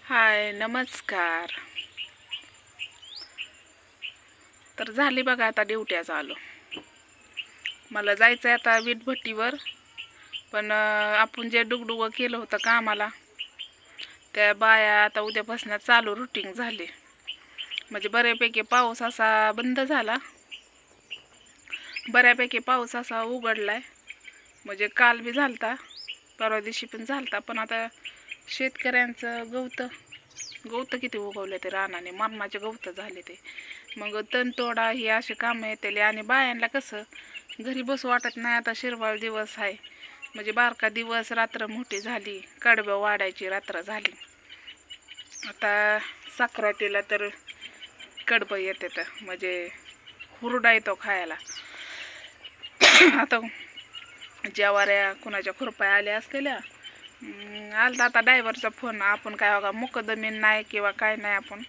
हाय नमस्कार. तर झाली बघा आता ड्युट्याच आलो. मला जायचं आहे आता वीटभट्टीवर. पण आपण जे डुगडुगं केलं होतं कामाला त्या बाया आता उद्यापासून चालू रुटीन झाली. म्हणजे बऱ्यापैकी पाऊस असा बंद झाला, बऱ्यापैकी पाऊस असा उघडलाय. म्हणजे काल बी झालता, परवा दिवशी पण झालता. पण आता शेतकऱ्यांचं गवत किती उगवले ते रानाने, मरणाचे गवत झाले ते. मग तणतोडा ही असे कामं येते. आणि बायांना कसं घरी बसू वाटत नाही. आता शिरवाळ दिवस आहे, म्हणजे बारका दिवस रात्र मोठी झाली, कडब्या वाढायची रात्र झाली. आता साखराटीला तर कडबं येते, तर म्हणजे हुरडा येतो खायला. आता ज्वाऱ्या कुणाच्या खुरपाय आल्या असलेल्या, आलता आता ड्रायव्हरचा फोन. आपण काय हो का मुकदमीन नाही किंवा काय नाही आपण,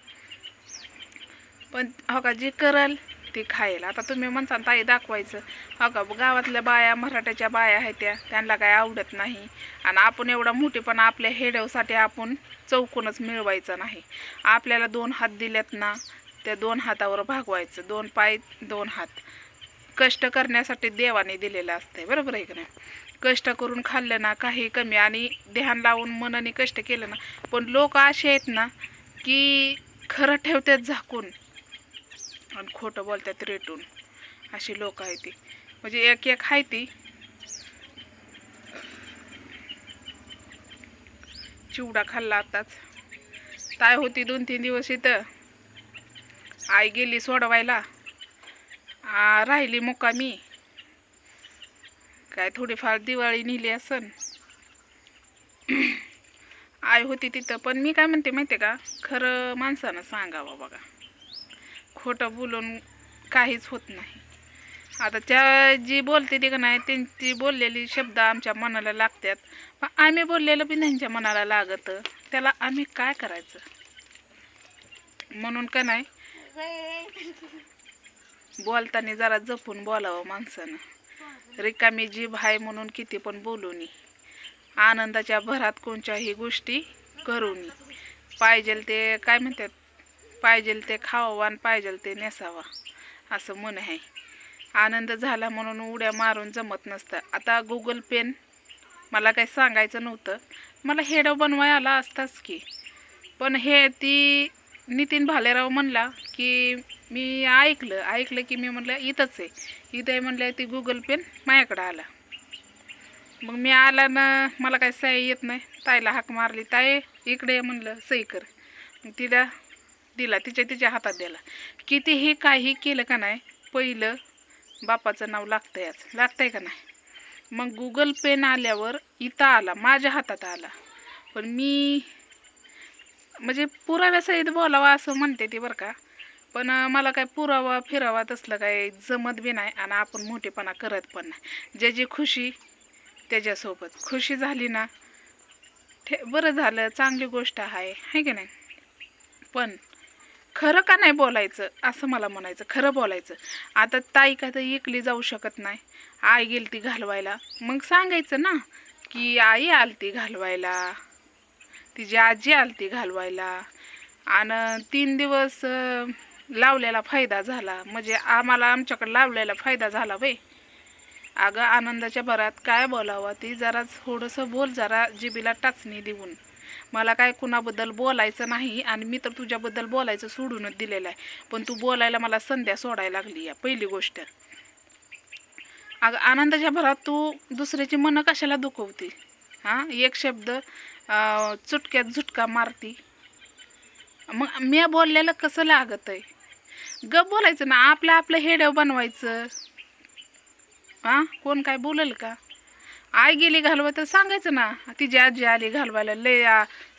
पण हो का जी करल ती खाईल. आता तुम्ही म्हणता ताई दाखवायचं, हो का गावातल्या बाया मराठ्याच्या बाया आहेत त्यांना काय आवडत नाही. आणि आपण एवढा मोठेपणा आपल्या हेडवसाठी आपण चौकूनच मिळवायचं नाही. आपल्याला 2 हात दिलेत ना, त्या 2 हातावर भागवायचं. 2 पाय 2 हात. कष्ट करण्यासाठी देवाने दिलेलं असतंय, बरोबर आहे की नाही. कष्ट करून खाल्लं ना काही कमी, आणि ध्यान लावून मनाने कष्ट केलं ना. पण लोक असे आहेत ना की खरं ठेवतात झाकून आणि खोटं बोलतात रेटून. अशी लोक आहेत ती. म्हणजे एक आहे ती चिवडा खाल्ला आताच. ताय होती 2-3 दिवस इथं, आई गेली सोडवायला, राहिली मुक्कामी. काय थोडीफार दिवाळी नेली असन. आई होती तिथं. पण मी काय म्हणते माहिती का, खरं माणसानं सांगावं बघा. खोटं बोलून काहीच होत नाही. आता त्या जी बोलते ती का नाही, त्यांची बोललेली शब्द आमच्या मनाला लागतात. पण आम्ही बोललेलं बी त्यांच्या मनाला लागत, त्याला आम्ही काय करायचं. म्हणून का नाही बोलताना जरा जपून बोलावं माणसानं. रिकामी जीभ आहे म्हणून किती पण बोलू नये. आनंदाच्या भरात कोणत्याही गोष्टी करू नये. पाहिजेल ते काय म्हणतात, पाहिजेल ते खावा आणि पाहिजेल ते नेसावा, असं मन आहे. आनंद झाला म्हणून उड्या मारून जमत नसतं. आता गुगल पेन मला काही सांगायचं नव्हतं, मला हेड बनवाय आला असताच की. पण हे ती नितीन भालेराव म्हणला की मी ऐकलं की मी म्हणलं इथंच आहे, इथं आहे म्हणलं. ती गुगल पेन माझ्याकडं आला. मग मी आला ना, मला काय सही येत नाही. ताईला हाक मारली, ताई इकडे ये म्हणलं, सही कर. मग तिला दिला, तिच्या हातात दिला. कितीही काही केलं का नाही, पहिलं बापाचं नाव लागतंय का नाही. मग गुगल पेन आल्यावर इथं आला, माझ्या हातात आला. पण मी म्हणजे पुराव्यासहित बोलावा असं म्हणते ती बरं का. पण मला काय पुरावा फिरावा तसलं काय जमत बी नाही. आणि आपण मोठेपणा करत पण नाही. ज्याची खुशी त्याच्यासोबत. खुशी झाली ना बरं झालं, चांगली गोष्ट आहे की नाही. पण खरं का नाही बोलायचं असं मला म्हणायचं. खरं बोलायचं. आता ताई का तर एकली जाऊ शकत नाही, आई गेली ती घालवायला. मग सांगायचं ना की आई आलती घालवायला, तिची आजी आलती घालवायला, आणि 3 दिवस लावलेला फायदा झाला. म्हणजे आम्हाला आमच्याकडे लावलेला फायदा झाला बाई. अगं आनंदाच्या भरात काय बोलावं ती जरा थोडंसं बोल, जरा जिबीला टाचणी देऊन. मला काय कुणाबद्दल बोलायचं नाही, आणि मी तर तुझ्याबद्दल बोलायचं सोडूनच दिलेलं आहे. पण तू बोलायला मला संध्या सोडायला लागली या पहिली गोष्ट. अगं आनंदाच्या भरात तू दुसऱ्याची मनं कशाला दुखवती. एक शब्द चुटक्यात झुटका मारती. मग मी बोललेलं कसं लागत आहे. गप बोलायचं ना, आपलं हेड बनवायचं. कोण काय बोलेल का. आई गेली घालवाय तर सांगायचं ना, तिची आजी आली घालवायला. लय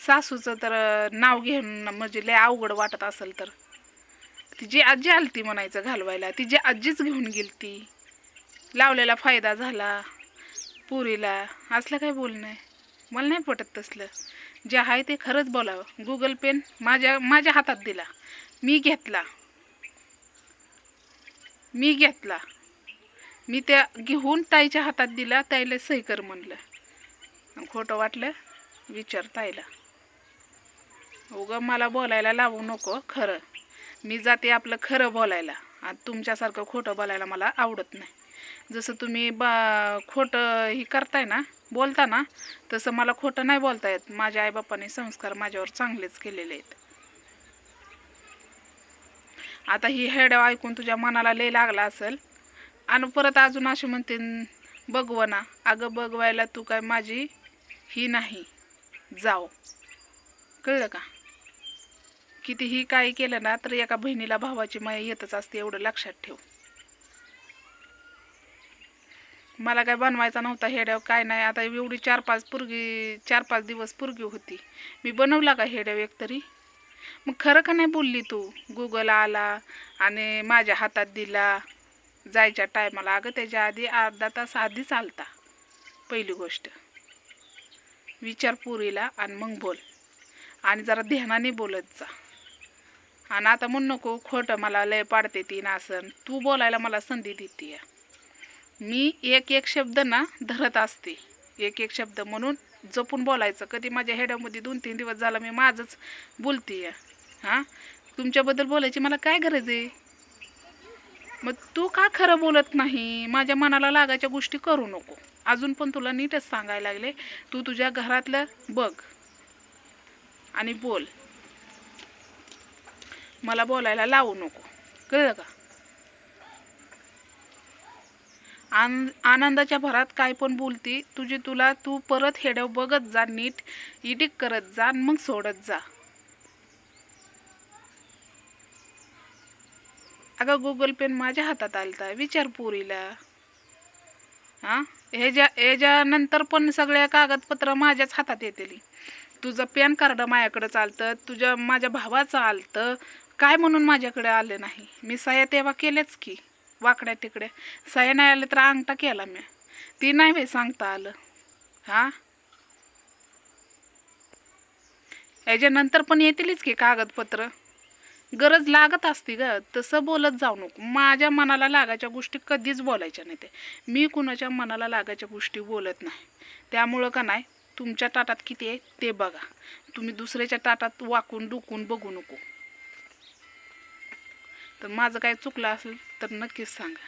सासूचं तर नाव घेऊन म्हणजे लय अवघड वाटत असेल तर तिची आजी आलती म्हणायचं घालवायला. तिची आजीच घेऊन गेलती, लावलेला फायदा झाला पुरीला. असलं काय बोलणं आहे. मला नाही पटत तसलं. जे आहे ते खरंच बोलावं. गुगल पेन माझ्या हातात दिला, मी घेतला. मी त्या घेऊन ताईच्या हातात दिला. ताईला सही कर म्हणलं. खोटं वाटलं विचार ताईला. उगं मला बोलायला लावू नको. खरं मी जाते आपलं खरं बोलायला, आणि तुमच्यासारखं खोटं बोलायला मला आवडत नाही. जसं तुम्ही खोटं ही करताय ना, बोलता ना, तसं मला खोटं नाही बोलता येत. माझ्या आईबापांनी संस्कार माझ्यावर चांगलेच केलेले आहेत. आता ही हेड्या ऐकून तुझ्या मनाला लय लागला असेल, आणि परत अजून असे म्हणते बघवना. अगं बघवायला तू काय माझी ही नाही जाव, कळलं का? कितीही काही केलं ना तर एका बहिणीला भावाची माया येतच असते, एवढं लक्षात ठेव. मला काय बनवायचा नव्हता हेड्याव, काय नाही. आता एवढी 4-5 दिवस पुरगी होती, मी बनवला का हेड्याव एक तरी? मग खरं का नाही बोलली तू? गुगल आला आणि माझ्या हातात दिला जायच्या टायमाला. अगं त्याच्या आधी अर्धा तास आधी चालता. पहिली गोष्ट विचार पुरीला आणि मग बोल, आणि जरा ध्यानाने बोलत जा. आणि आता म्हणू नको खोटं मला लय पाडते ती नासन. तू बोलायला मला संधी देते. मी एक एक शब्द ना धरत असते, एक एक शब्द, म्हणून जपून बोलायचं. कधी माझ्या हेड्यामध्ये 2-3 दिवस झाला मी माझंच बोलते. हां, तुमच्याबद्दल बोलायची मला काय गरज आहे? मग तू का खरं बोलत नाही? माझ्या मनाला लागायच्या गोष्टी करू नको. अजून पण तुला नीटच सांगायला लागले, तू तुझ्या घरातलं बघ आणि बोल. मला बोलायला लावू नको, कळलं का? आनंदाच्या भरात काय पण बोलती तू परत हेड्याव बघत जा, नीट इडिक करत जा, मग सोडत जा. अगं गुगल पेन माझ्या हातात आलता, विचार पुरीला. हां, ह्याच्यानंतर पण सगळ्या कागदपत्र माझ्याच हातात येतील. तुझं पॅन कार्ड माझ्याकडे चालतं, माझ्या भावाचं आलतं, काय म्हणून माझ्याकडे आलं नाही? मी सह्या तेव्हा केल्याच की, वाकड्या तिकडे. सह्या नाही आलं तर अंगठा केला मी, ती नाही बाई सांगता आलं. हां, ह्याच्यानंतर पण येतीलच की कागदपत्र, गरज लागत असती ग. तसं बोलत जाऊ नको. माझ्या मनाला लागायच्या गोष्टी कधीच बोलायच्या नाही. ते मी कुणाच्या मनाला लागायच्या गोष्टी बोलत नाही. त्यामुळं का नाही, तुमच्या ताटात किती आहे ते बघा. तुम्ही दुसऱ्याच्या ताटात वाकून डुकून बघू नको. तर माझं काय चुकलं असेल तर नक्कीच सांगा.